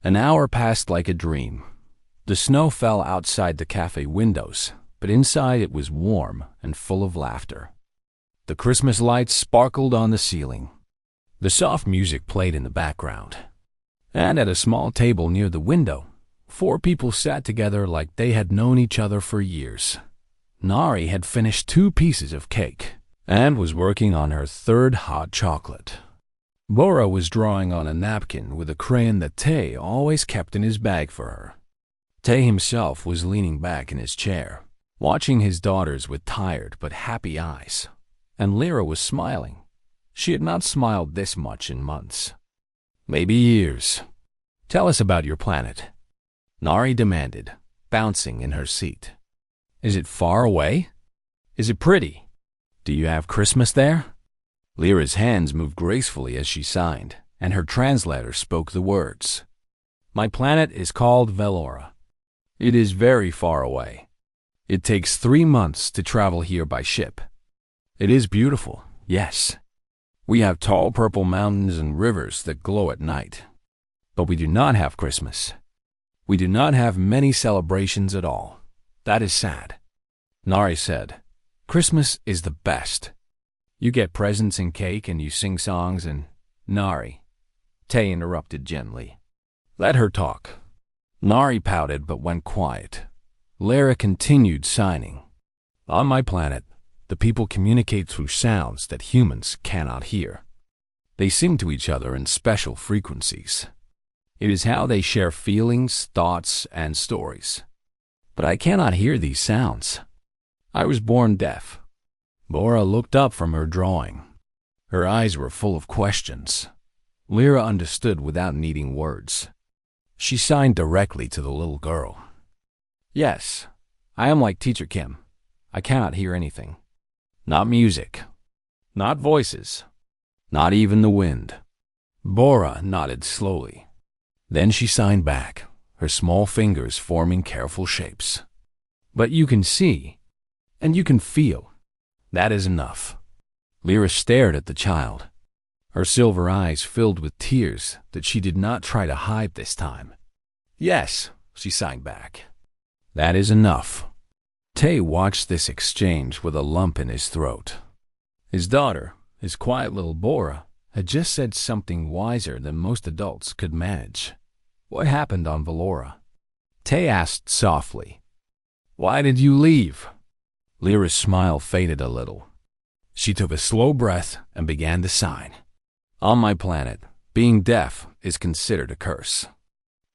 An hour passed like a dream. The snow fell outside the cafe windows, but inside it was warm and full of laughter. The Christmas lights sparkled on the ceiling. The soft music played in the background. And at a small table near the window, 4 people sat together like they had known each other for years. Nari had finished 2 pieces of cake and was working on her 3rd hot chocolate. Bora was drawing on a napkin with a crayon that Tay always kept in his bag for her. Tay himself was leaning back in his chair, watching his daughters with tired but happy eyes. And Lyra was smiling. She had not smiled this much in months. Maybe years. Tell us about your planet, Nari demanded, bouncing in her seat. Is it far away? Is it pretty? Do you have Christmas there? Lyra's hands moved gracefully as she signed, and her translator spoke the words. My planet is called Velora. It is very far away. It takes 3 months to travel here by ship. It is beautiful, yes. We have tall purple mountains and rivers that glow at night. But we do not have Christmas. We do not have many celebrations at all. That is sad. Nari said, Christmas is the best. You get presents and cake and you sing songs and… Nari, Tay interrupted gently. Let her talk. Nari pouted but went quiet. Lyra continued signing. On my planet, the people communicate through sounds that humans cannot hear. They sing to each other in special frequencies. It is how they share feelings, thoughts, and stories. But I cannot hear these sounds. I was born deaf. Bora looked up from her drawing. Her eyes were full of questions. Lyra understood without needing words. She signed directly to the little girl. Yes, I am like Teacher Kim. I cannot hear anything. Not music. Not voices. Not even the wind. Bora nodded slowly. Then she signed back, her small fingers forming careful shapes. But you can see, and you can feel. That is enough. Lyra stared at the child. Her silver eyes filled with tears that she did not try to hide this time. Yes, she signed back. That is enough. Tay watched this exchange with a lump in his throat. His daughter, his quiet little Bora, had just said something wiser than most adults could manage. What happened on Velora? Tay asked softly. Why did you leave? Lyra's smile faded a little. She took a slow breath and began to sign. On my planet, being deaf is considered a curse.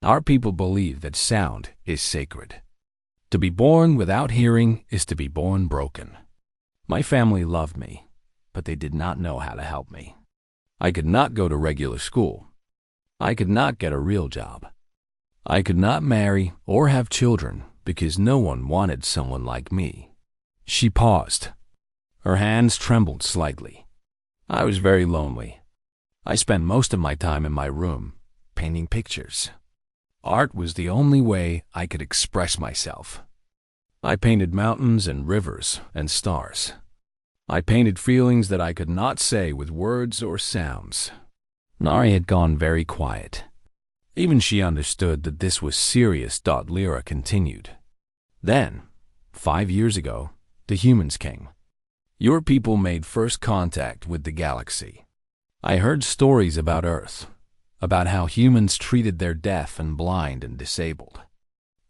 Our people believe that sound is sacred. To be born without hearing is to be born broken. My family loved me, but they did not know how to help me. I could not go to regular school. I could not get a real job. I could not marry or have children because no one wanted someone like me. She paused. Her hands trembled slightly. I was very lonely. I spent most of my time in my room, painting pictures. Art was the only way I could express myself. I painted mountains and rivers and stars. I painted feelings that I could not say with words or sounds. Nari had gone very quiet. Even she understood that this was serious. Lyra continued. Then, 5 years ago, the humans came. Your people made first contact with the galaxy. I heard stories about Earth, about how humans treated their deaf and blind and disabled,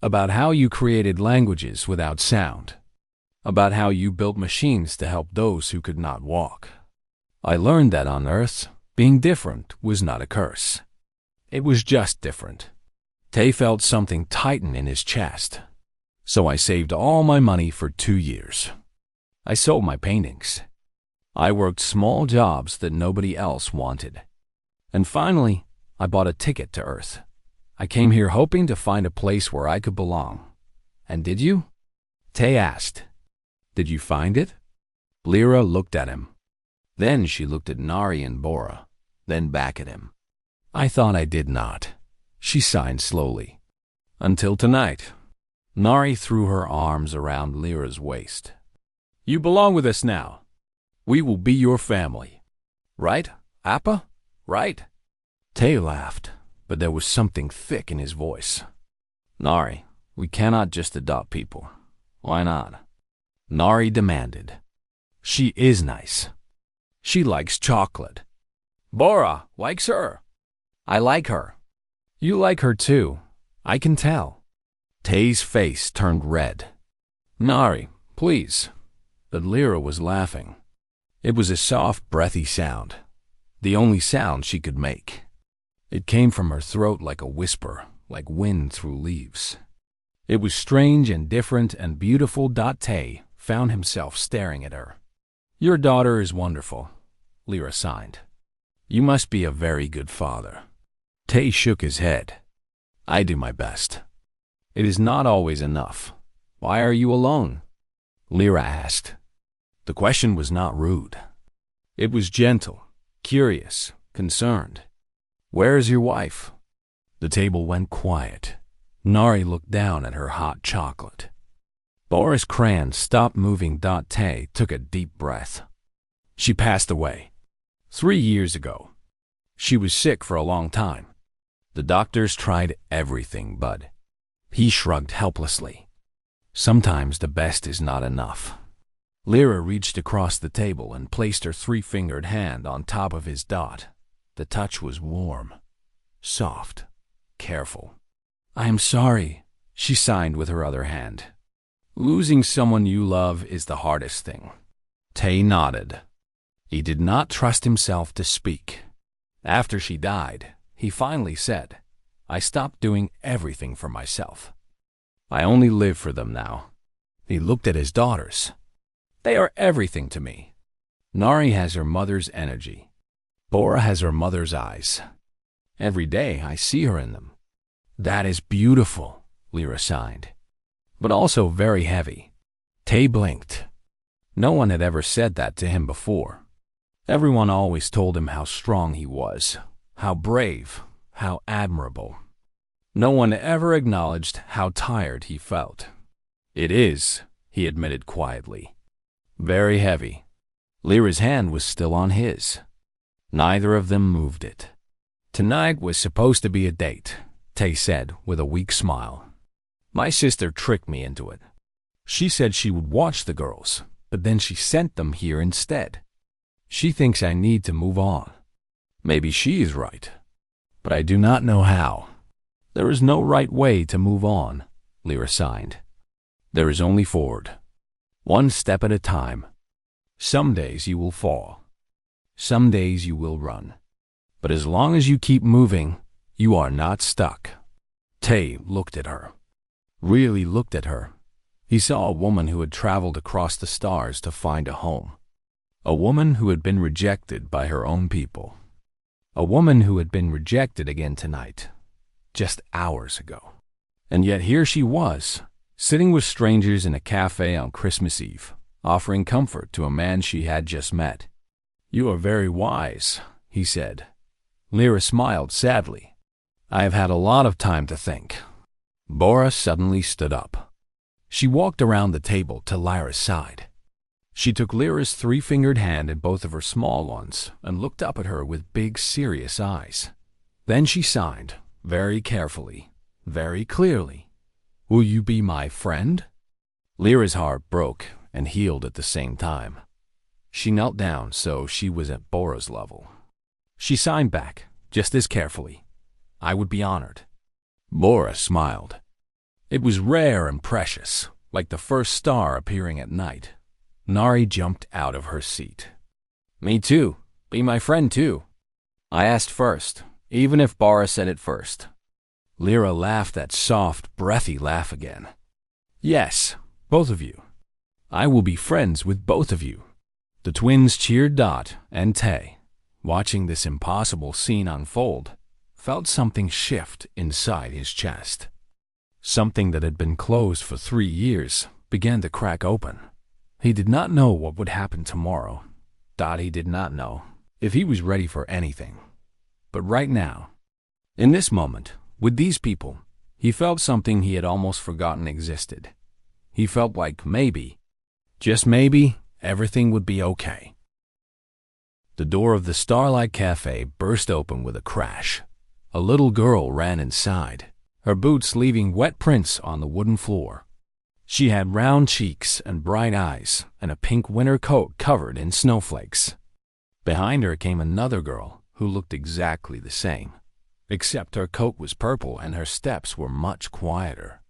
about how you created languages without sound, about how you built machines to help those who could not walk. I learned that on Earth, being different was not a curse. It was just different. Tay felt something tighten in his chest. So I saved all my money for 2 years. I sold my paintings. I worked small jobs that nobody else wanted. And finally, I bought a ticket to Earth. I came here hoping to find a place where I could belong. And did you? Tay asked. Did you find it? Lyra looked at him. Then she looked at Nari and Bora, then back at him. I thought I did not. She signed slowly. Until tonight. Nari threw her arms around Lyra's waist. You belong with us now. We will be your family. Right, Appa? Right? Tay laughed. but there was something thick in his voice. Nari, we cannot just adopt people. Why not? Nari demanded. She is nice. She likes chocolate. Bora likes her. I like her. You like her too. I can tell. Tay's face turned red. Nari, please. But Lyra was laughing. It was a soft, breathy sound, the only sound she could make. It came from her throat like a whisper, like wind through leaves. It was strange and different and beautiful. Tay found himself staring at her. Your daughter is wonderful, Lyra sighed. You must be a very good father. Tay shook his head. I do my best. It is not always enough. Why are you alone? Lyra asked. The question was not rude. It was gentle, curious, concerned. Where is your wife? The table went quiet. Nari looked down at her hot chocolate. Boris Cran stopped moving. Tay took a deep breath. She passed away 3 years ago. She was sick for a long time. The doctors tried everything, but he shrugged helplessly. Sometimes the best is not enough. Lyra reached across the table and placed her 3-fingered hand on top of his dot. The touch was warm, soft, careful. I am sorry, she signed with her other hand. Losing someone you love is the hardest thing. Tay nodded. He did not trust himself to speak. After she died, he finally said, I stopped doing everything for myself. I only live for them now. He looked at his daughters. They are everything to me. Nari has her mother's energy. Bora has her mother's eyes. Every day I see her in them. That is beautiful, Lyra sighed. But also very heavy. Tay blinked. No one had ever said that to him before. Everyone always told him how strong he was, how brave, how admirable. No one ever acknowledged how tired he felt. It is, he admitted quietly. Very heavy. Lyra's hand was still on his. Neither of them moved it. Tonight was supposed to be a date, Tay said with a weak smile. My sister tricked me into it. She said she would watch the girls, but then she sent them here instead. She thinks I need to move on. Maybe she is right, but I do not know how. There is no right way to move on, Lyra sighed. There is only forward. One step at a time. Some days you will fall. Some days you will run. But as long as you keep moving, you are not stuck. Tay looked at her. Really looked at her. He saw a woman who had traveled across the stars to find a home. A woman who had been rejected by her own people. A woman who had been rejected again tonight, just hours ago. And yet here she was, sitting with strangers in a cafe on Christmas Eve, offering comfort to a man she had just met. You are very wise, he said. Lyra smiled sadly. I have had a lot of time to think. Bora suddenly stood up. She walked around the table to Lyra's side. She took Lyra's 3-fingered hand in both of her small ones and looked up at her with big, serious eyes. Then she signed, very carefully, very clearly. Will you be my friend? Lyra's heart broke and healed at the same time. She knelt down so she was at Bora's level. She signed back, just as carefully. I would be honored. Bora smiled. It was rare and precious, like the first star appearing at night. Nari jumped out of her seat. Me too. Be my friend too. I asked first, even if Bora said it first. Lyra laughed that soft, breathy laugh again. Yes, both of you. I will be friends with both of you. The twins cheered. Dot and Tay, watching this impossible scene unfold, felt something shift inside his chest. Something that had been closed for 3 years began to crack open. He did not know what would happen tomorrow. He did not know if he was ready for anything. But right now, in this moment, with these people, he felt something he had almost forgotten existed. He felt like maybe, just maybe, everything would be okay. The door of the Starlight Cafe burst open with a crash. A little girl ran inside, her boots leaving wet prints on the wooden floor. She had round cheeks and bright eyes and a pink winter coat covered in snowflakes. Behind her came another girl who looked exactly the same, except her coat was purple and her steps were much quieter.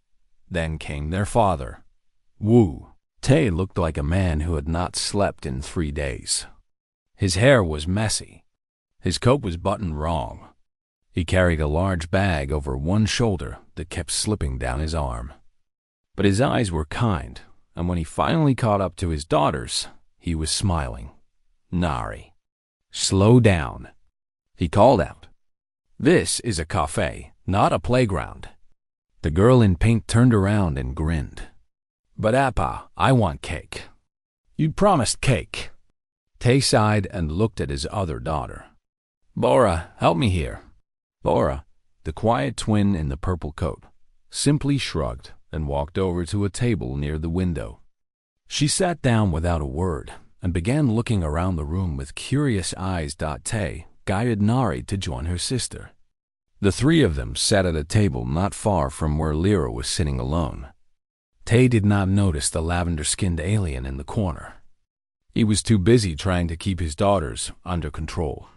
Then came their father, Wu. Tay looked like a man who had not slept in 3 days. His hair was messy. His coat was buttoned wrong. He carried a large bag over one shoulder that kept slipping down his arm. But his eyes were kind, and when he finally caught up to his daughters, he was smiling. Nari, slow down, he called out. This is a cafe, not a playground. The girl in pink turned around and grinned. But Appa, I want cake. You promised cake. Tay sighed and looked at his other daughter. Bora, help me here. Bora, the quiet twin in the purple coat, simply shrugged and walked over to a table near the window. She sat down without a word and began looking around the room with curious eyes. Tay guided Nari to join her sister. The three of them sat at a table not far from where Lyra was sitting alone. Tay did not notice the lavender-skinned alien in the corner. He was too busy trying to keep his daughters under control.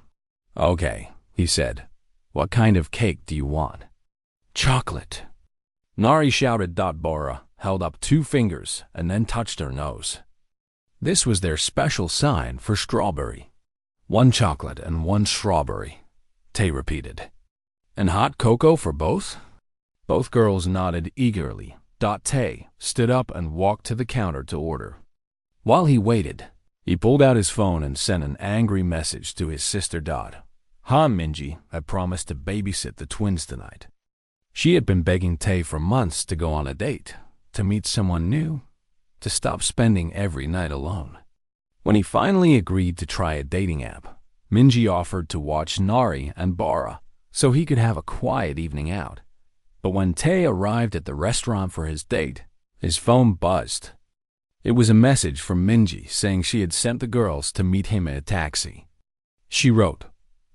Okay, he said. What kind of cake do you want? Chocolate. Nari shouted. Bora held up 2 fingers and then touched her nose. This was their special sign for strawberry. 1 chocolate and 1 strawberry, Tay repeated. And hot cocoa for both? Both girls nodded eagerly. Tay stood up and walked to the counter to order. While he waited, he pulled out his phone and sent an angry message to his sister. Han Minji had promised to babysit the twins tonight. She had been begging Tay for months to go on a date, to meet someone new, to stop spending every night alone. When he finally agreed to try a dating app, Minji offered to watch Nari and Bora so he could have a quiet evening out. But when Tay arrived at the restaurant for his date, his phone buzzed. It was a message from Minji saying she had sent the girls to meet him in a taxi. She wrote,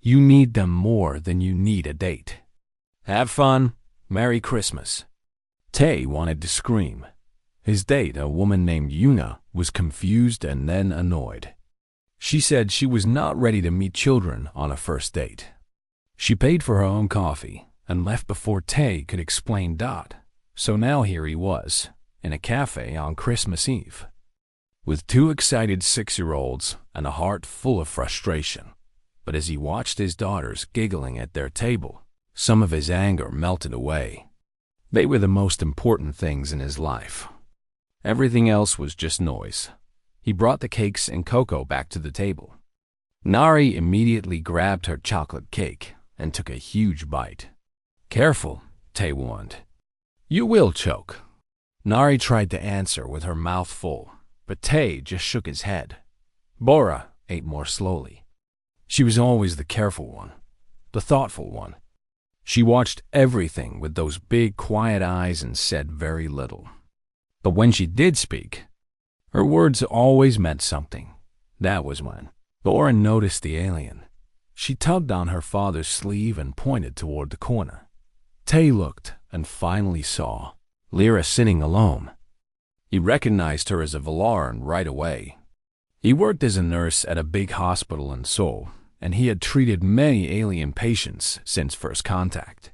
"You need them more than you need a date. Have fun. Merry Christmas." Tay wanted to scream. His date, a woman named Yuna, was confused and then annoyed. She said she was not ready to meet children on a first date. She paid for her own coffee and left before Tay could explain. So now here he was, in a cafe on Christmas Eve, with 2 excited 6-year-olds and a heart full of frustration. But as he watched his daughters giggling at their table, some of his anger melted away. They were the most important things in his life. Everything else was just noise. He brought the cakes and cocoa back to the table. Nari immediately grabbed her chocolate cake and took a huge bite. Careful, Tay warned. You will choke. Nari tried to answer with her mouth full, but Tay just shook his head. Bora ate more slowly. She was always the careful one, the thoughtful one. She watched everything with those big, quiet eyes and said very little. But when she did speak, her words always meant something. That was when Bora noticed the alien. She tugged on her father's sleeve and pointed toward the corner. Tay looked and finally saw Lyra sitting alone. He recognized her as a Valaran right away. He worked as a nurse at a big hospital in Seoul, and he had treated many alien patients since first contact.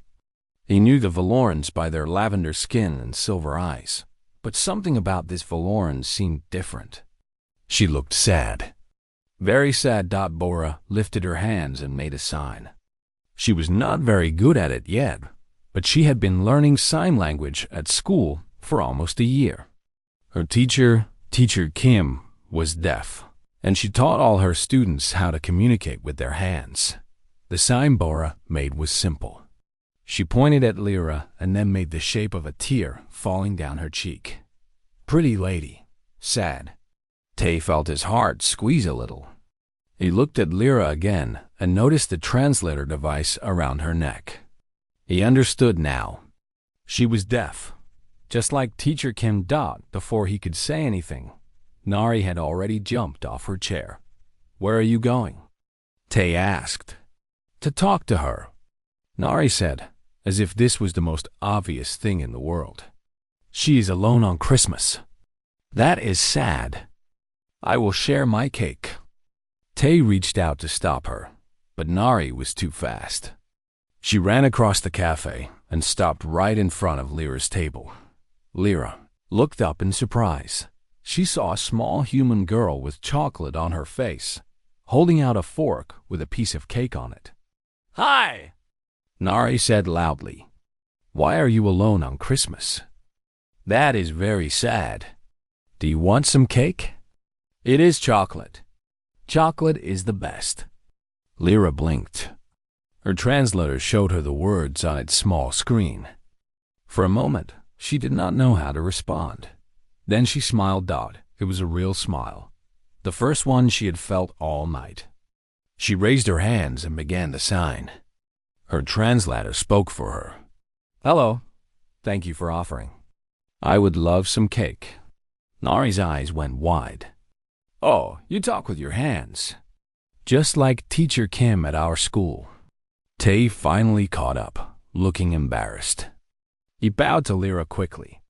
He knew the Valarans by their lavender skin and silver eyes, but something about this Valaran seemed different. She looked sad. Very sad. Bora lifted her hands and made a sign. She was not very good at it yet, but she had been learning sign language at school for almost a year. Her teacher, Teacher Kim, was deaf, and she taught all her students how to communicate with their hands. The sign Bora made was simple. She pointed at Lyra and then made the shape of a tear falling down her cheek. Pretty lady, sad. Tay felt his heart squeeze a little. He looked at Lyra again and noticed the translator device around her neck. He understood now. She was deaf. Just like Teacher Kim. Before he could say anything, Nari had already jumped off her chair. Where are you going? Tay asked. To talk to her. Nari said, as if this was the most obvious thing in the world. She is alone on Christmas. That is sad. I will share my cake. Tay reached out to stop her, but Nari was too fast. She ran across the cafe and stopped right in front of Lyra's table. Lyra looked up in surprise. She saw a small human girl with chocolate on her face, holding out a fork with a piece of cake on it. "Hi!" Nari said loudly. "Why are you alone on Christmas?" "That is very sad. Do you want some cake?" "It is chocolate. Chocolate is the best." Lyra blinked. Her translator showed her the words on its small screen. For a moment, she did not know how to respond. Then she smiled. It was a real smile, the first one she had felt all night. She raised her hands and began to sign. Her translator spoke for her. "Hello. Thank you for offering. I would love some cake." Nari's eyes went wide. "Oh, you talk with your hands. Just like Teacher Kim at our school." Tay finally caught up, looking embarrassed. He bowed to Lyra quickly.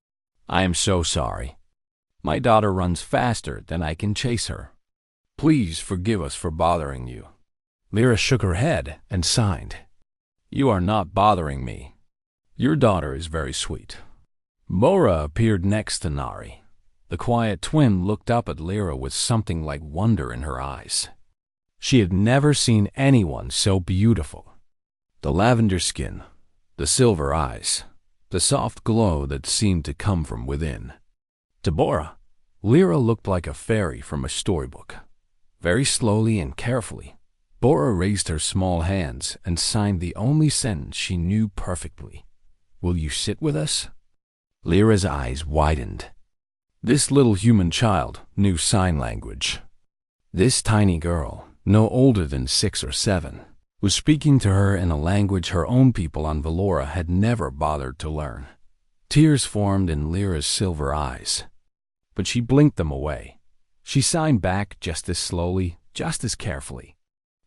"I am so sorry. My daughter runs faster than I can chase her. Please forgive us for bothering you." Lyra shook her head and signed. "You are not bothering me. Your daughter is very sweet." Bora appeared next to Nari. The quiet twin looked up at Lyra with something like wonder in her eyes. She had never seen anyone so beautiful. The lavender skin, the silver eyes, the soft glow that seemed to come from within. To Bora, Lyra looked like a fairy from a storybook. Very slowly and carefully, Bora raised her small hands and signed the only sentence she knew perfectly. "Will you sit with us?" Lyra's eyes widened. This little human child knew sign language. This tiny girl, no older than 6 or 7, was speaking to her in a language her own people on Velora had never bothered to learn. Tears formed in Lyra's silver eyes, but she blinked them away. She signed back just as slowly, just as carefully.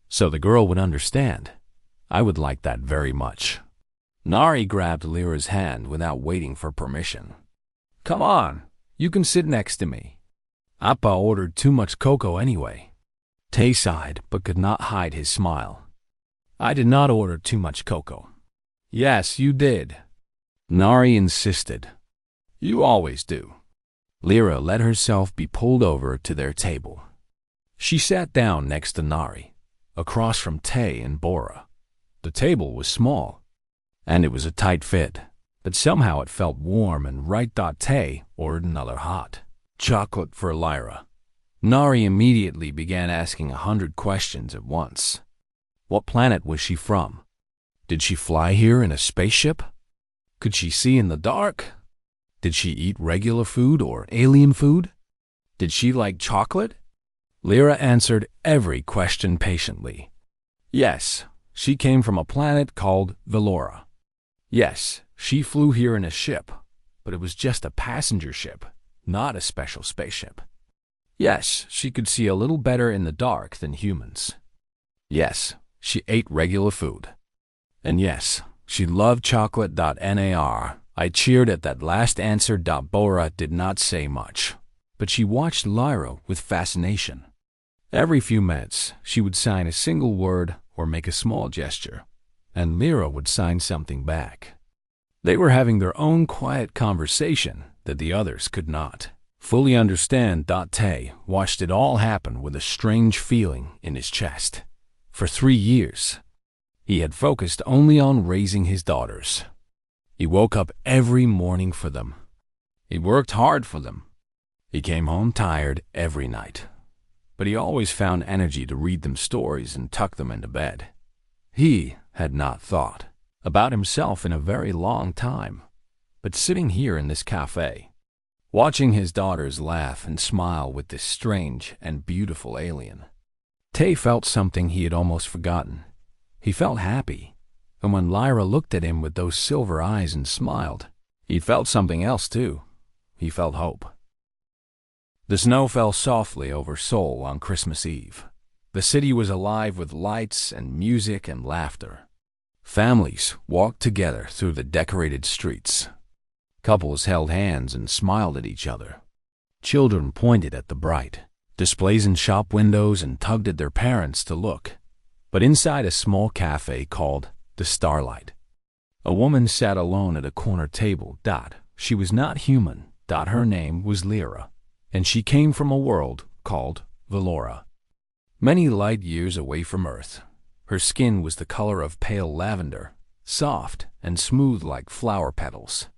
So the girl would understand. I would like that very much. Nari grabbed Lyra's hand without waiting for permission. "Come on, you can sit next to me. Appa ordered too much cocoa anyway." Tay sighed but could not hide his smile. "I did not order too much cocoa." "Yes, you did." Nari insisted. "You always do." Lyra let herself be pulled over to their table. She sat down next to Nari, across from Tay and Bora. The table was small, and it was a tight fit, but somehow it felt warm and right. Tay ordered another hot chocolate for Lyra. Nari immediately began asking 100 questions at once. What planet was she from? Did she fly here in a spaceship? Could she see in the dark? Did she eat regular food or alien food? Did she like chocolate? Lyra answered every question patiently. Yes, she came from a planet called Velora. Yes, she flew here in a ship, but it was just a passenger ship, not a special spaceship. Yes, she could see a little better in the dark than humans. Yes, she ate regular food. And yes, she loved chocolate. Nar. I cheered at that last answer. Bora did not say much, but she watched Lyra with fascination. Every few minutes, she would sign a single word or make a small gesture, and Lyra would sign something back. They were having their own quiet conversation that the others could not fully understand. Tay watched it all happen with a strange feeling in his chest. For 3 years, he had focused only on raising his daughters. He woke up every morning for them. He worked hard for them. He came home tired every night, but he always found energy to read them stories and tuck them into bed. He had not thought about himself in a very long time, but sitting here in this cafe, watching his daughters laugh and smile with this strange and beautiful alien, Tay felt something he had almost forgotten. He felt happy, and when Lyra looked at him with those silver eyes and smiled, he felt something else too. He felt hope. The snow fell softly over Seoul on Christmas Eve. The city was alive with lights and music and laughter. Families walked together through the decorated streets. Couples held hands and smiled at each other. Children pointed at the bright displays in shop windows and tugged at their parents to look. But inside a small cafe called the Starlight, a woman sat alone at a corner table. She was not human. Her name was Lyra, and she came from a world called Valora, many light years away from Earth. Her skin was the color of pale lavender, soft and smooth like flower petals.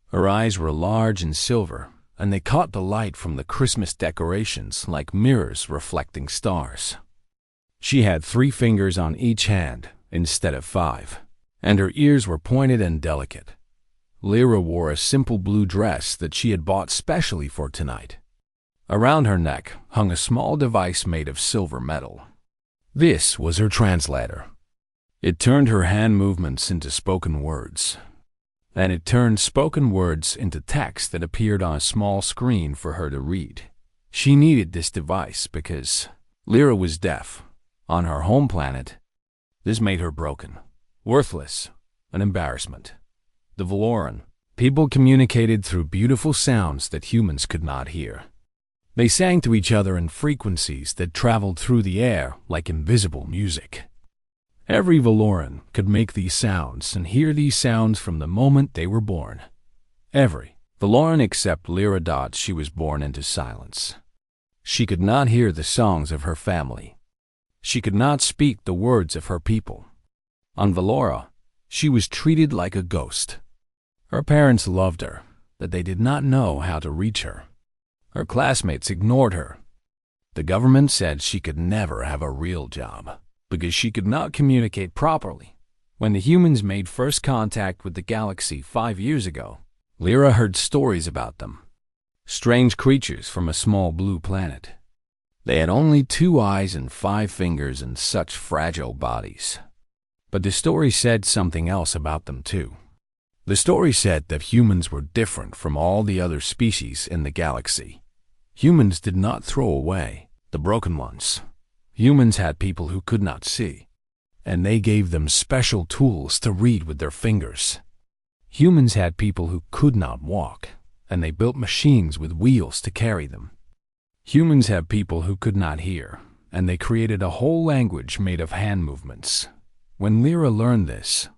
Her eyes were large and silver, and they caught the light from the Christmas decorations like mirrors reflecting stars. She had 3 fingers on each hand instead of 5, and her ears were pointed and delicate. Lyra wore a simple blue dress that she had bought specially for tonight. Around her neck hung a small device made of silver metal. This was her translator. It turned her hand movements into spoken words, and it turned spoken words into text that appeared on a small screen for her to read. She needed this device because Lyra was deaf. On her home planet, this made her broken, worthless, an embarrassment. The Valoran people communicated through beautiful sounds that humans could not hear. They sang to each other in frequencies that traveled through the air like invisible music. Every Valoran could make these sounds and hear these sounds from the moment they were born. Every Valoran except Lyra. She was born into silence. She could not hear the songs of her family. She could not speak the words of her people. On Valora, she was treated like a ghost. Her parents loved her, but they did not know how to reach her. Her classmates ignored her. The government said she could never have a real job because she could not communicate properly. When the humans made first contact with the galaxy 5 years ago, Lyra heard stories about them. Strange creatures from a small blue planet. They had only 2 eyes and 5 fingers and such fragile bodies. But the story said something else about them too. The story said that humans were different from all the other species in the galaxy. Humans did not throw away the broken ones. Humans had people who could not see, and they gave them special tools to read with their fingers. Humans had people who could not walk, and they built machines with wheels to carry them. Humans had people who could not hear, and they created a whole language made of hand movements. When Lyra learned this,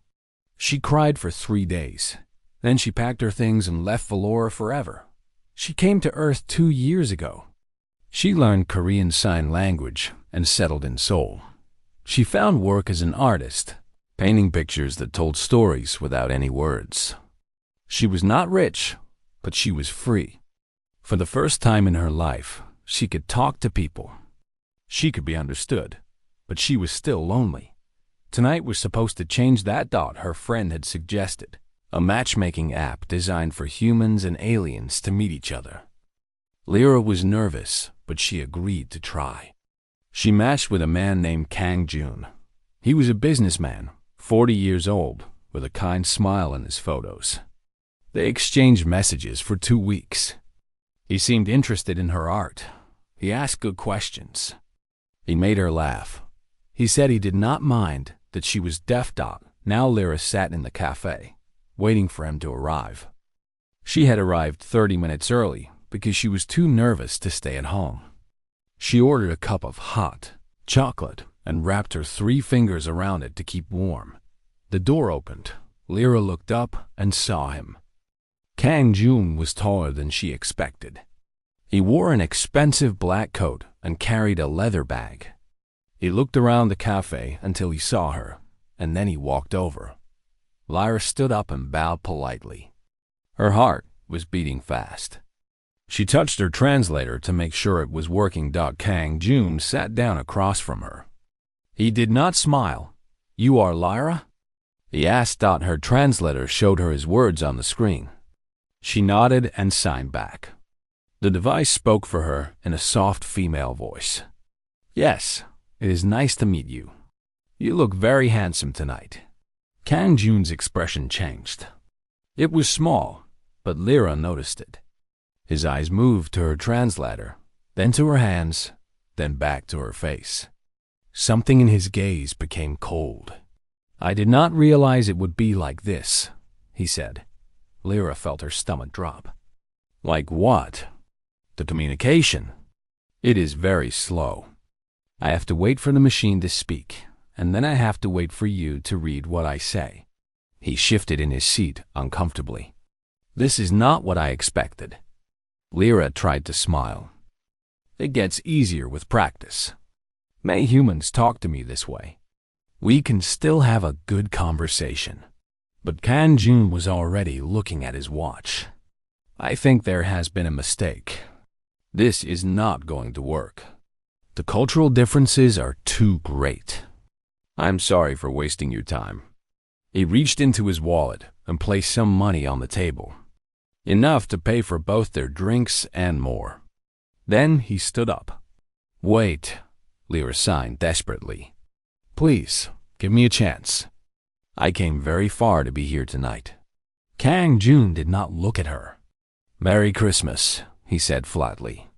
she cried for 3 days. Then she packed her things and left Valora forever. She came to Earth 2 years ago. She learned Korean Sign Language and settled in Seoul. She found work as an artist, painting pictures that told stories without any words. She was not rich, but she was free. For the first time in her life, she could talk to people. She could be understood, but she was still lonely. Tonight was supposed to change that. Her friend had suggested a matchmaking app designed for humans and aliens to meet each other. Lyra was nervous, but she agreed to try. She matched with a man named Kang Jun. He was a businessman, 40 years old, with a kind smile in his photos. They exchanged messages for 2 weeks. He seemed interested in her art. He asked good questions. He made her laugh. He said he did not mind that she was deaf. Now Lyra sat in the cafe, waiting for him to arrive. She had arrived 30 minutes early because she was too nervous to stay at home. She ordered a cup of hot chocolate and wrapped her 3 fingers around it to keep warm. The door opened. Lyra looked up and saw him. Kang Jun was taller than she expected. He wore an expensive black coat and carried a leather bag. He looked around the cafe until he saw her, and then he walked over. Lyra stood up and bowed politely. Her heart was beating fast. She touched her translator to make sure it was working. Kang Jun sat down across from her. He did not smile. "You are Lyra?" he asked. Her translator showed her his words on the screen. She nodded and signed back. The device spoke for her in a soft female voice. "Yes, it is nice to meet you. You look very handsome tonight." Kang Jun's expression changed. It was small, but Lyra noticed it. His eyes moved to her translator, then to her hands, then back to her face. Something in his gaze became cold. "I did not realize it would be like this," he said. Lyra felt her stomach drop. "Like what?" "The communication. It is very slow. I have to wait for the machine to speak, and then I have to wait for you to read what I say." He shifted in his seat uncomfortably. "This is not what I expected." Lyra tried to smile. "It gets easier with practice. May humans talk to me this way. We can still have a good conversation." But Kang Jun was already looking at his watch. "I think there has been a mistake. This is not going to work. The cultural differences are too great. I'm sorry for wasting your time." He reached into his wallet and placed some money on the table, enough to pay for both their drinks and more. Then he stood up. "Wait," Lyra signed desperately. "Please, give me a chance. I came very far to be here tonight." Kang Jun did not look at her. "Merry Christmas," he said flatly.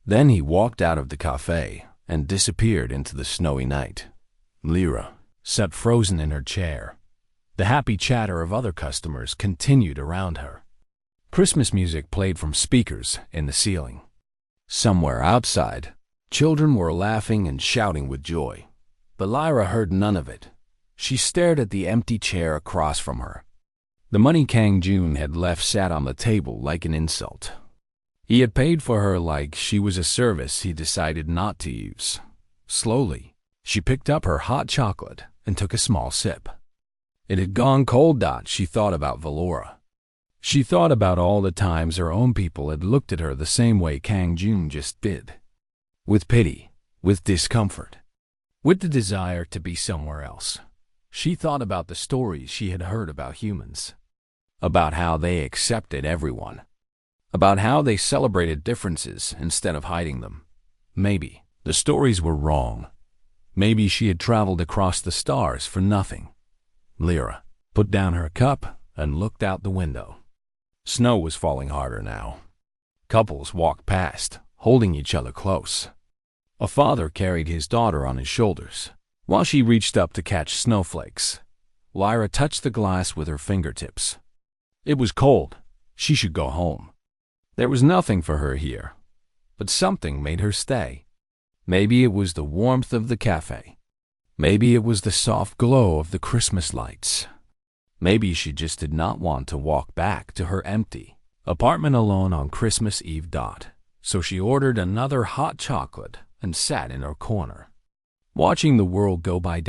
Then he walked out of the cafe and disappeared into the snowy night. Lyra sat frozen in her chair. The happy chatter of other customers continued around her. Christmas music played from speakers in the ceiling. Somewhere outside, children were laughing and shouting with joy. But Lyra heard none of it. She stared at the empty chair across from her. The money Kang Jun had left sat on the table like an insult. He had paid for her like she was a service he decided not to use. Slowly, she picked up her hot chocolate and took a small sip. It had gone cold. She thought about Valora. She thought about all the times her own people had looked at her the same way Kang Jun just did. With pity, with discomfort, with the desire to be somewhere else. She thought about the stories she had heard about humans, about how they accepted everyone, about how they celebrated differences instead of hiding them. Maybe the stories were wrong. Maybe she had traveled across the stars for nothing. Lyra put down her cup and looked out the window. Snow was falling harder now. Couples walked past, holding each other close. A father carried his daughter on his shoulders, while she reached up to catch snowflakes. Lyra touched the glass with her fingertips. It was cold. She should go home. There was nothing for her here, but something made her stay. Maybe it was the warmth of the cafe. Maybe it was the soft glow of the Christmas lights. Maybe she just did not want to walk back to her empty apartment alone on Christmas Eve. So she ordered another hot chocolate and sat in her corner, watching the world go by.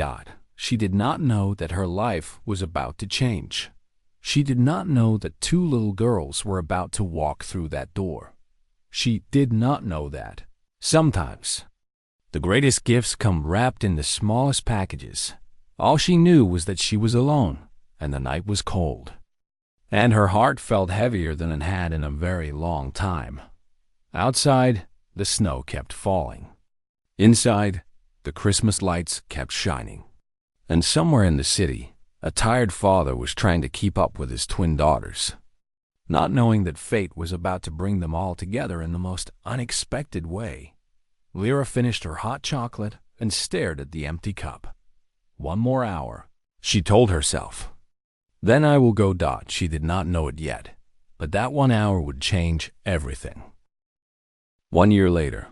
She did not know that her life was about to change. She did not know that two little girls were about to walk through that door. She did not know that sometimes the greatest gifts come wrapped in the smallest packages. All she knew was that she was alone, and the night was cold. And her heart felt heavier than it had in a very long time. Outside, the snow kept falling. Inside, the Christmas lights kept shining. And somewhere in the city, a tired father was trying to keep up with his twin daughters, not knowing that fate was about to bring them all together in the most unexpected way. Lyra finished her hot chocolate and stared at the empty cup. 1 more hour, she told herself. Then I will go. She did not know it yet, but that 1 hour would change everything. 1 year later,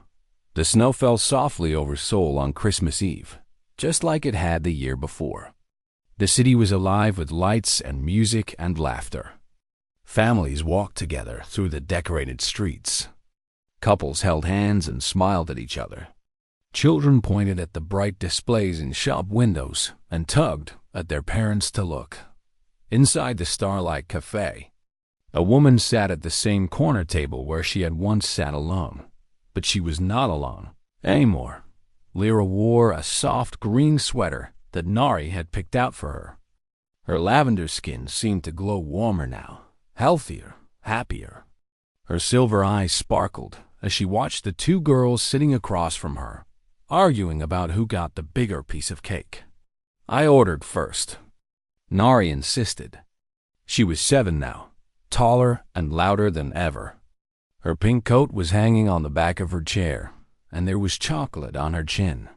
the snow fell softly over Seoul on Christmas Eve, just like it had the year before. The city was alive with lights and music and laughter. Families walked together through the decorated streets. Couples held hands and smiled at each other. Children pointed at the bright displays in shop windows and tugged at their parents to look. Inside the Starlight Cafe, a woman sat at the same corner table where she had once sat alone. But she was not alone anymore. Lyra wore a soft green sweater that Nari had picked out for her. Her lavender skin seemed to glow warmer now, healthier, happier. Her silver eyes sparkled as she watched the two girls sitting across from her, arguing about who got the bigger piece of cake. I ordered first. Nari insisted. She was 7 now, taller and louder than ever. Her pink coat was hanging on the back of her chair, and there was chocolate on her chin.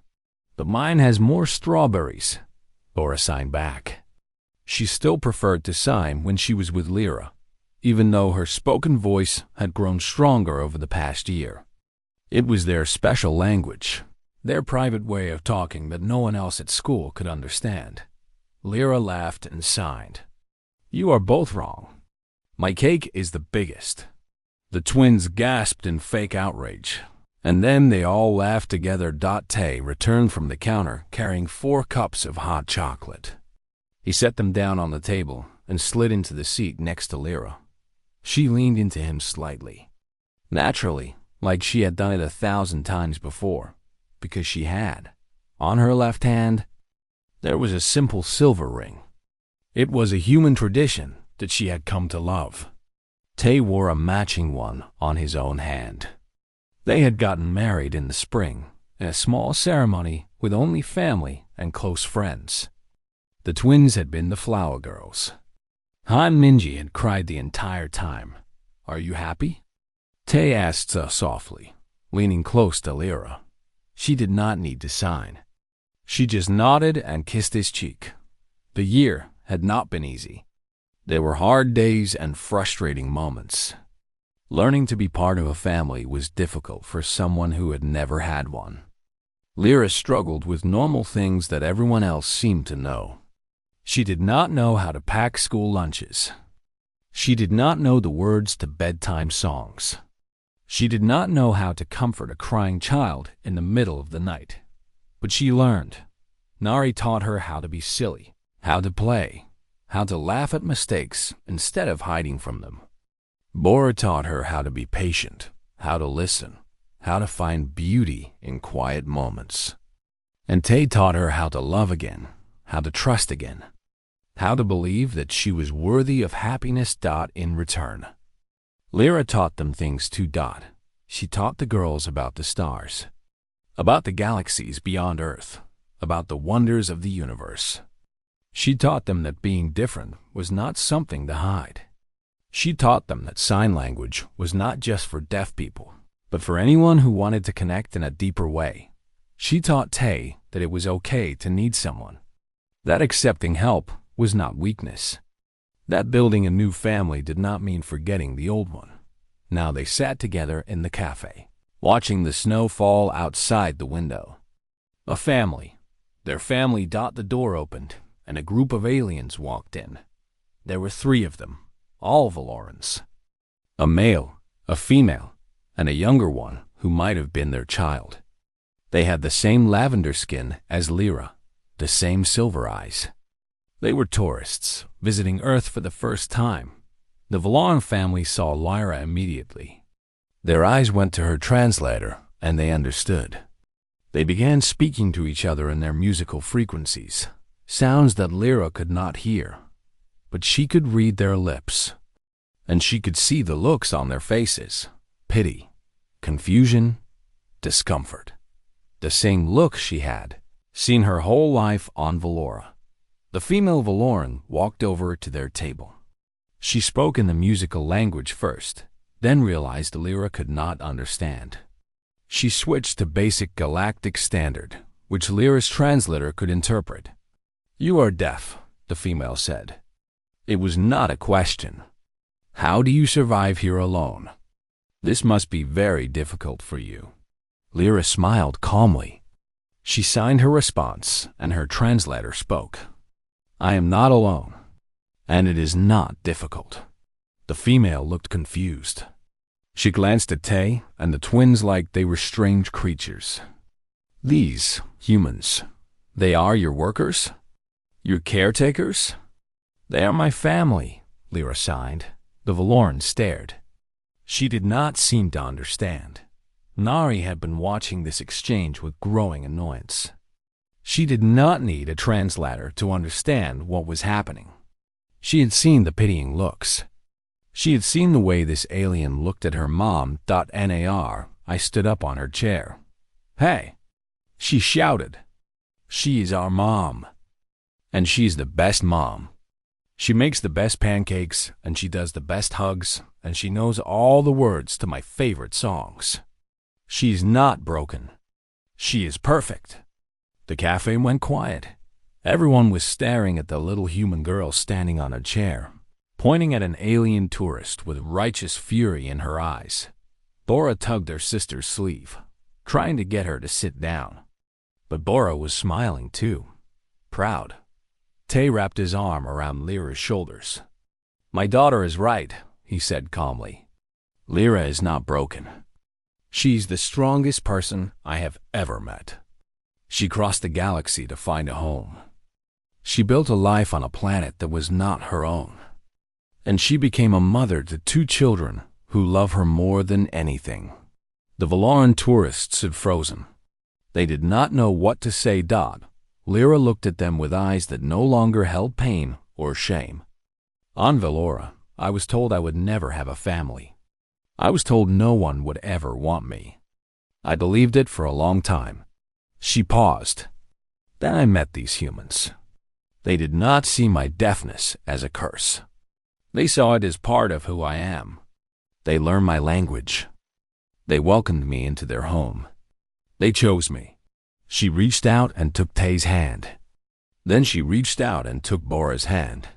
But mine has more strawberries. Laura signed back. She still preferred to sign when she was with Lyra, even though her spoken voice had grown stronger over the past year. It was their special language, their private way of talking that no one else at school could understand. Lyra laughed and signed. You are both wrong. My cake is the biggest. The twins gasped in fake outrage, and then they all laughed together. Tay returned from the counter carrying 4 cups of hot chocolate. He set them down on the table and slid into the seat next to Lyra. She leaned into him slightly. Naturally, like she had done it 1,000 times before, because she had. On her left hand, there was a simple silver ring. It was a human tradition that she had come to love. Tay wore a matching one on his own hand. They had gotten married in the spring, in a small ceremony with only family and close friends. The twins had been the flower girls. Han Minji had cried the entire time. Are you happy? Tay asked softly, leaning close to Lyra. She did not need to sign. She just nodded and kissed his cheek. The year had not been easy. There were hard days and frustrating moments. Learning to be part of a family was difficult for someone who had never had one. Lyra struggled with normal things that everyone else seemed to know. She did not know how to pack school lunches. She did not know the words to bedtime songs. She did not know how to comfort a crying child in the middle of the night. But she learned. Nari taught her how to be silly, how to play, how to laugh at mistakes instead of hiding from them. Bora taught her how to be patient, how to listen, how to find beauty in quiet moments. And Tay taught her how to love again, how to trust again, how to believe that she was worthy of happiness. In return, Lyra taught them things too. She taught the girls about the stars, about the galaxies beyond Earth, about the wonders of the universe. She taught them that being different was not something to hide. She taught them that sign language was not just for deaf people, but for anyone who wanted to connect in a deeper way. She taught Tay that it was okay to need someone, that accepting help was not weakness, that building a new family did not mean forgetting the old one. Now they sat together in the cafe, watching the snow fall outside the window. A family. Their family. The door opened, and a group of aliens walked in. There were 3 of them, all Valorans. A male, a female, and a younger one who might have been their child. They had the same lavender skin as Lyra, the same silver eyes. They were tourists, visiting Earth for the first time. The Valoran family saw Lyra immediately. Their eyes went to her translator, and they understood. They began speaking to each other in their musical frequencies, sounds that Lyra could not hear. But she could read their lips, and she could see the looks on their faces: pity, confusion, discomfort. The same look she had seen her whole life on Valora. The female Valoran walked over to their table. She spoke in the musical language first, then realized Lyra could not understand. She switched to basic Galactic Standard, which Lyra's translator could interpret. You are deaf, the female said. It was not a question. How do you survive here alone? This must be very difficult for you. Lyra smiled calmly. She signed her response, and her translator spoke. I am not alone, and it is not difficult. The female looked confused. She glanced at Tay and the twins like they were strange creatures. These humans, they are your workers? Your caretakers? They are my family, Lyra sighed. The Valoran stared. She did not seem to understand. Nari had been watching this exchange with growing annoyance. She did not need a translator to understand what was happening. She had seen the pitying looks. She had seen the way this alien looked at her mom. Nar, I stood up on her chair. Hey! She shouted. She is our mom. And she's the best mom. She makes the best pancakes, and she does the best hugs, and she knows all the words to my favorite songs. She's not broken. She is perfect. The cafe went quiet. Everyone was staring at the little human girl standing on a chair, pointing at an alien tourist with righteous fury in her eyes. Bora tugged her sister's sleeve, trying to get her to sit down. But Bora was smiling too, proud. Tay wrapped his arm around Lyra's shoulders. "My daughter is right," he said calmly. "Lyra is not broken. She's the strongest person I have ever met. She crossed the galaxy to find a home. She built a life on a planet that was not her own. And she became a mother to 2 children who love her more than anything." The Valoran tourists had frozen. They did not know what to say. Lyra looked at them with eyes that no longer held pain or shame. "On Valora, I was told I would never have a family. I was told no one would ever want me. I believed it for a long time." She paused. "Then I met these humans. They did not see my deafness as a curse. They saw it as part of who I am. They learned my language. They welcomed me into their home. They chose me." She reached out and took Tay's hand. Then she reached out and took Bora's hand.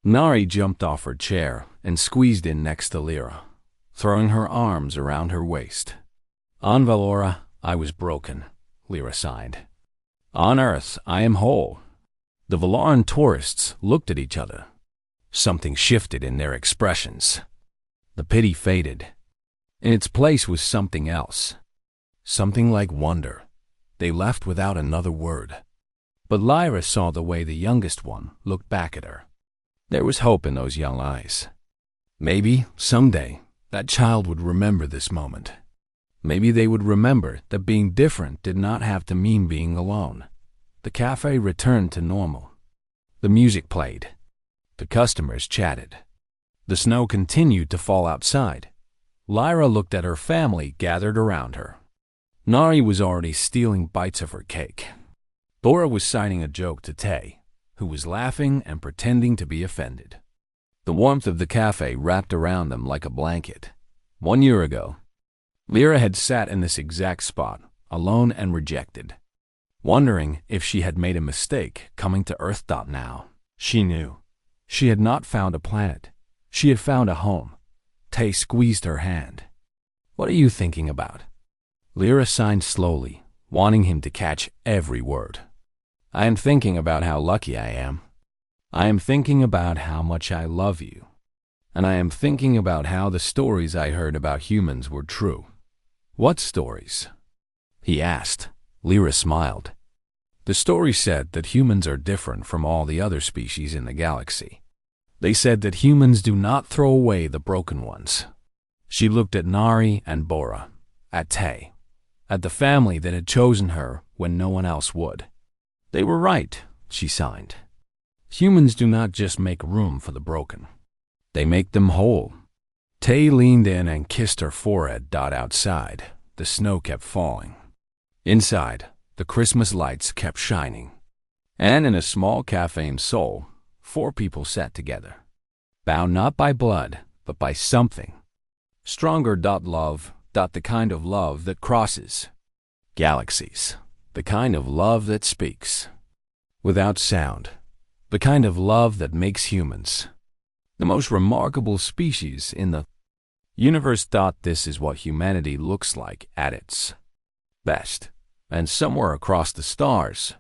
Nari jumped off her chair and squeezed in next to Lyra, throwing her arms around her waist. "On Valora, I was broken," Lyra sighed. "On Earth, I am whole." The Valoran tourists looked at each other. Something shifted in their expressions. The pity faded. In its place was something else. Something like wonder. They left without another word. But Lyra saw the way the youngest one looked back at her. There was hope in those young eyes. Maybe, someday, that child would remember this moment. Maybe they would remember that being different did not have to mean being alone. The cafe returned to normal. The music played. The customers chatted. The snow continued to fall outside. Lyra looked at her family gathered around her. Nari was already stealing bites of her cake. Bora was citing a joke to Tay, who was laughing and pretending to be offended. The warmth of the cafe wrapped around them like a blanket. 1 year ago, Lyra had sat in this exact spot, alone and rejected, wondering if she had made a mistake coming to Earth. Now, she knew. She had not found a planet. She had found a home. Tay squeezed her hand. "What are you thinking about?" Lyra signed slowly, wanting him to catch every word. "I am thinking about how lucky I am. I am thinking about how much I love you. And I am thinking about how the stories I heard about humans were true." "What stories?" he asked. Lyra smiled. "The story said that humans are different from all the other species in the galaxy. They said that humans do not throw away the broken ones." She looked at Nari and Bora, at Tay, at the family that had chosen her when no one else would. "They were right," she signed. "Humans do not just make room for the broken. They make them whole." Tay leaned in and kissed her forehead. Outside, the snow kept falling. Inside, the Christmas lights kept shining. And in a small cafe in Seoul, 4 people sat together, bound not by blood, but by something. Stronger. Love. The kind of love that crosses galaxies. The kind of love that speaks without sound. The kind of love that makes humans the most remarkable species in the universe. This is what humanity looks like at its best. And somewhere across the stars,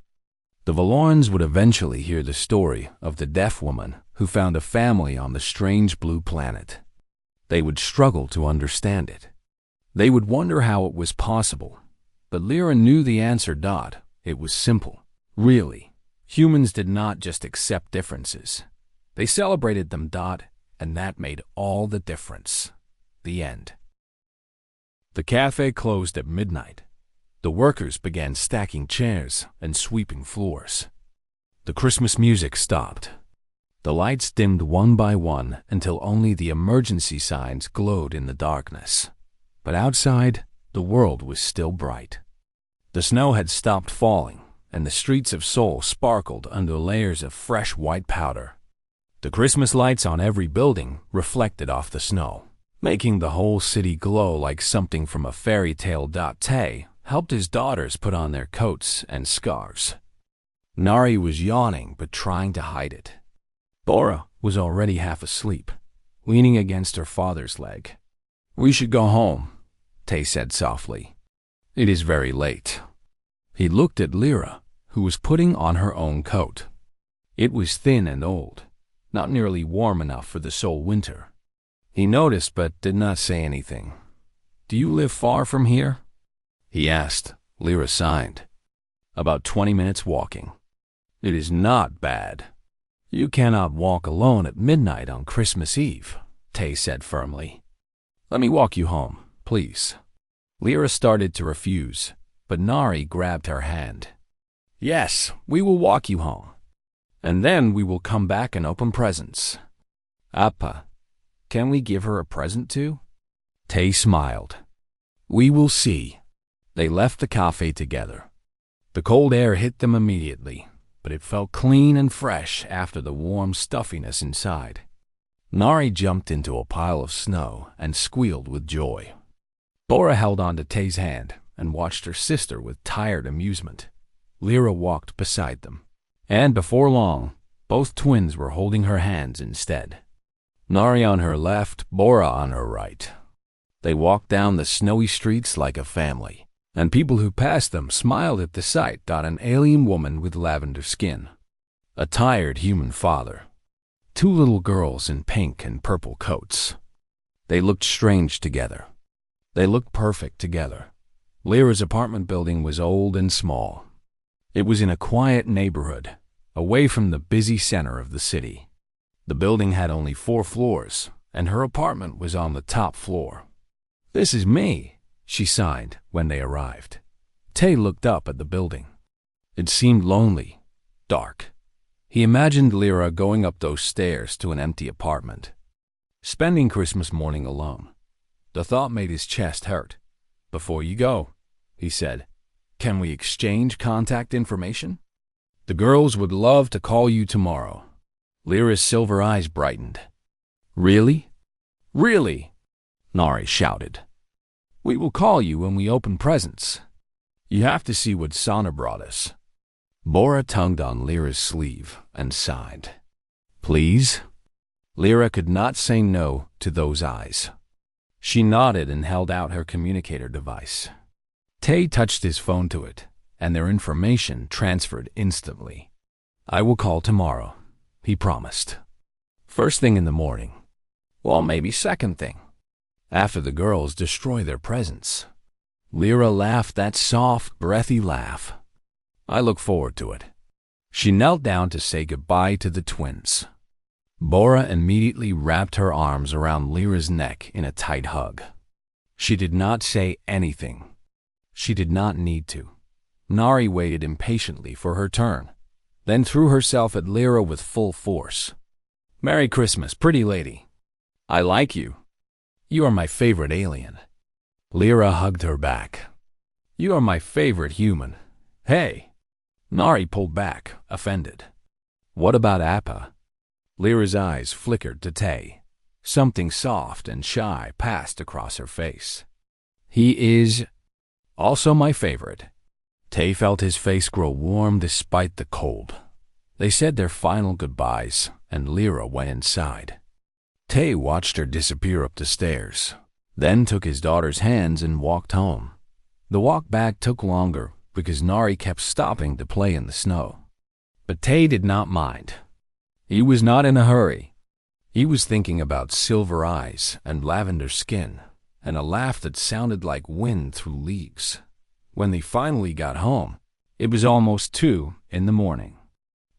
the Valorans would eventually hear the story of the deaf woman who found a family on the strange blue planet. They would struggle to understand it. They would wonder how it was possible. But Lyra knew the answer. It was simple. Really, humans did not just accept differences. They celebrated them. And that made all the difference. The end. The cafe closed at midnight. The workers began stacking chairs and sweeping floors. The Christmas music stopped. The lights dimmed one by one until only the emergency signs glowed in the darkness. But outside, the world was still bright. The snow had stopped falling, and the streets of Seoul sparkled under layers of fresh white powder. The Christmas lights on every building reflected off the snow, making the whole city glow like something from a fairy tale. Tay helped his daughters put on their coats and scarves. Nari was yawning but trying to hide it. Bora was already half asleep, leaning against her father's leg. "We should go home," Tay said softly. "It is very late." He looked at Lyra, who was putting on her own coat. It was thin and old, not nearly warm enough for the Seoul winter. He noticed but did not say anything. "Do you live far from here?" he asked. Lyra signed. "About 20 minutes walking." "It is not bad." "You cannot walk alone at midnight on Christmas Eve," Tay said firmly. "Let me walk you home, please." Lyra started to refuse, but Nari grabbed her hand. "Yes, we will walk you home. And then we will come back and open presents." "Appa, can we give her a present too?" Tay smiled. "We will see." They left the cafe together. The cold air hit them immediately, but it felt clean and fresh after the warm stuffiness inside. Nari jumped into a pile of snow and squealed with joy. Bora held on to Tay's hand and watched her sister with tired amusement. Lyra walked beside them, and before long, both twins were holding her hands instead. Nari on her left, Bora on her right. They walked down the snowy streets like a family, and people who passed them smiled at the sight. An alien woman with lavender skin, a tired human father, two little girls in pink and purple coats. They looked strange together. They looked perfect together. Lyra's apartment building was old and small. It was in a quiet neighborhood, away from the busy center of the city. The building had only 4 floors, and her apartment was on the top floor. "This is me," she signed when they arrived. Tay looked up at the building. It seemed lonely, dark. He imagined Lyra going up those stairs to an empty apartment, spending Christmas morning alone. The thought made his chest hurt. "Before you go," he said, "can we exchange contact information? The girls would love to call you tomorrow." Lyra's silver eyes brightened. "Really?" "Really!" Nari shouted. "We will call you when we open presents. You have to see what Sana brought us." Bora tugged on Lyra's sleeve and sighed. "Please?" Lyra could not say no to those eyes. She nodded and held out her communicator device. Tay touched his phone to it, and their information transferred instantly. "I will call tomorrow," he promised. "First thing in the morning. Well, maybe second thing, after the girls destroy their presents." Lyra laughed that soft, breathy laugh. "I look forward to it." She knelt down to say goodbye to the twins. Bora immediately wrapped her arms around Lyra's neck in a tight hug. She did not say anything. She did not need to. Nari waited impatiently for her turn, then threw herself at Lyra with full force. "Merry Christmas, pretty lady. I like you. You are my favorite alien." Lyra hugged her back. "You are my favorite human. Hey!" Nari pulled back, offended. "What about Appa?" Lyra's eyes flickered to Tay. Something soft and shy passed across her face. "He is also my favorite." Tay felt his face grow warm despite the cold. They said their final goodbyes, and Lyra went inside. Tay watched her disappear up the stairs, then took his daughter's hands and walked home. The walk back took longer because Nari kept stopping to play in the snow. But Tay did not mind. He was not in a hurry. He was thinking about silver eyes and lavender skin and a laugh that sounded like wind through leaves. When they finally got home, it was almost 2 in the morning.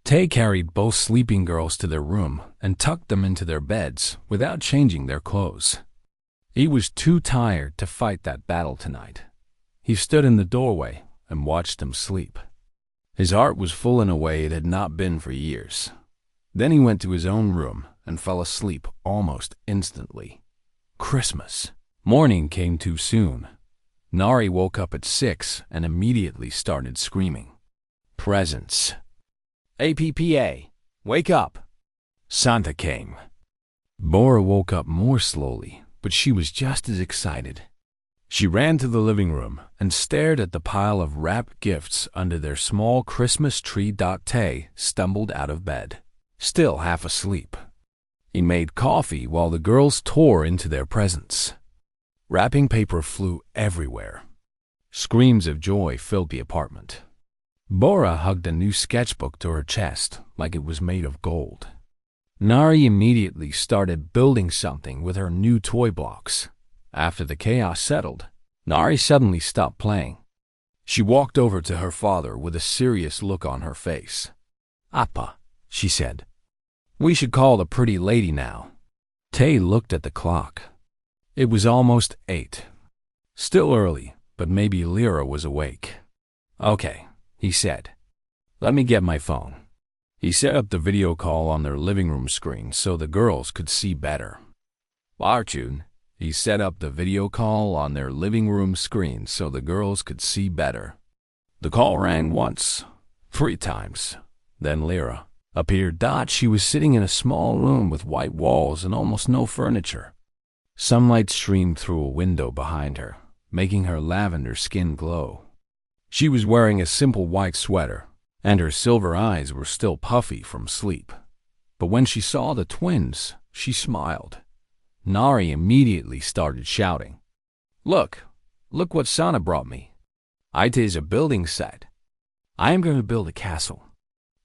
Tay carried both sleeping girls to their room and tucked them into their beds without changing their clothes. He was too tired to fight that battle tonight. He stood in the doorway and watched them sleep. His heart was full in a way it had not been for years. Then he went to his own room and fell asleep almost instantly. Christmas. Morning came too soon. Nari woke up at 6 and immediately started screaming. Presents. APPA, wake up. Santa came. Bora woke up more slowly, but she was just as excited. She ran to the living room and stared at the pile of wrapped gifts under their small Christmas tree. Tay stumbled out of bed, still half asleep. He made coffee while the girls tore into their presents. Wrapping paper flew everywhere. Screams of joy filled the apartment. Bora hugged a new sketchbook to her chest like it was made of gold. Nari immediately started building something with her new toy blocks. After the chaos settled, Nari suddenly stopped playing. She walked over to her father with a serious look on her face. "Appa," she said, "we should call the pretty lady now." Tay looked at the clock. It was almost 8. Still early, but maybe Lyra was awake. "Okay," he said. "Let me get my phone." He set up the video call on their living room screen so the girls could see better. Barchun, he set up the video call on their living room screen so the girls could see better. The call rang once, 3 times. Then Lyra appeared. She was sitting in a small room with white walls and almost no furniture. Sunlight streamed through a window behind her, making her lavender skin glow. She was wearing a simple white sweater, and her silver eyes were still puffy from sleep. But when she saw the twins, she smiled. Nari immediately started shouting, Look what Sana brought me. It is a building set. I am going to build a castle.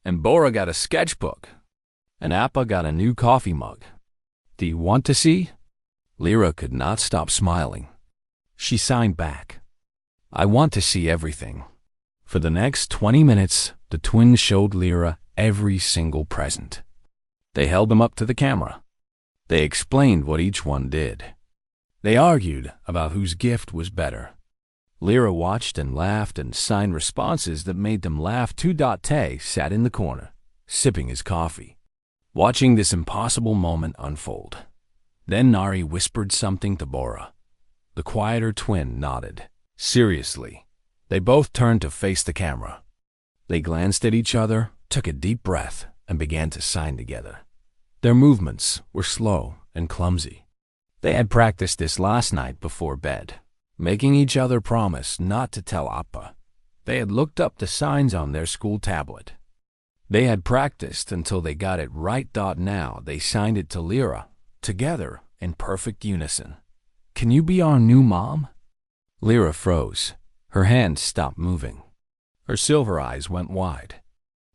And Bora got a sketchbook. And Appa got a new coffee mug. Do you want to see?" Lyra could not stop smiling. She signed back, "I want to see everything." For the next 20 minutes, the twins showed Lyra every single present. They held them up to the camera. They explained what each one did. They argued about whose gift was better. Lyra watched and laughed and signed responses that made them laugh too. Tay sat in the corner, sipping his coffee, watching this impossible moment unfold. Then Nari whispered something to Bora. The quieter twin nodded. Seriously, they both turned to face the camera. They glanced at each other, took a deep breath, and began to sign together. Their movements were slow and clumsy. They had practiced this last night before bed, making each other promise not to tell Appa. They had looked up the signs on their school tablet. They had practiced until they got it right. Now they signed it to Lyra, together in perfect unison. "Can you be our new mom?" Lyra froze. Her hands stopped moving. Her silver eyes went wide.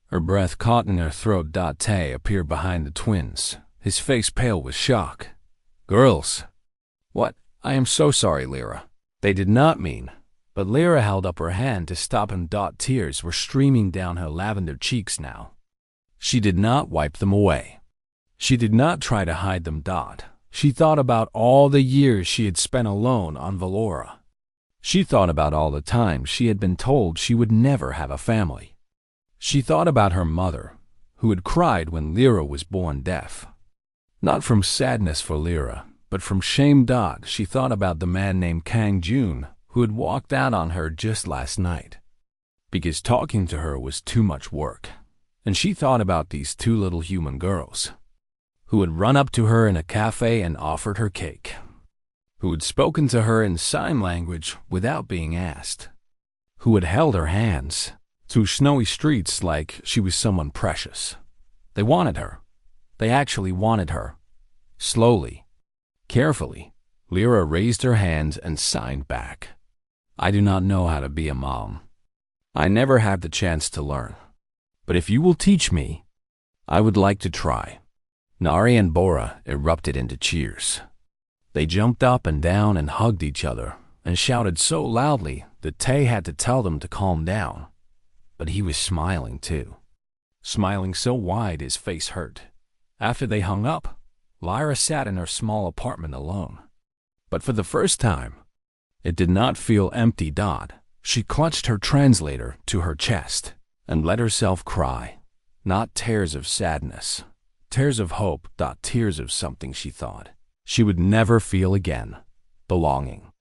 Her breath caught in her throat. Tay appeared behind the twins, his face pale with shock. "Girls." "What? I am so sorry, Lyra." They did not mean, but Lyra held up her hand to stop him. Tears were streaming down her lavender cheeks now. She did not wipe them away. She did not try to hide them. She thought about all the years she had spent alone on Valora. She thought about all the times she had been told she would never have a family. She thought about her mother, who had cried when Lyra was born deaf. Not from sadness for Lyra, but from shame. She thought about the man named Kang Jun, who had walked out on her just last night, because talking to her was too much work. And she thought about these 2 little human girls, who had run up to her in a cafe and offered her cake, who had spoken to her in sign language without being asked, who had held her hands through snowy streets like she was someone precious. They wanted her. They actually wanted her. Slowly, carefully, Lyra raised her hands and signed back. "I do not know how to be a mom. I never had the chance to learn. But if you will teach me, I would like to try." Nari and Bora erupted into cheers. They jumped up and down and hugged each other and shouted so loudly that Tay had to tell them to calm down. But he was smiling too, smiling so wide his face hurt. After they hung up, Lyra sat in her small apartment alone. But for the first time, it did not feel empty. She clutched her translator to her chest and let herself cry. Not tears of sadness, tears of hope. Tears of something she thought she would never feel again. Belonging.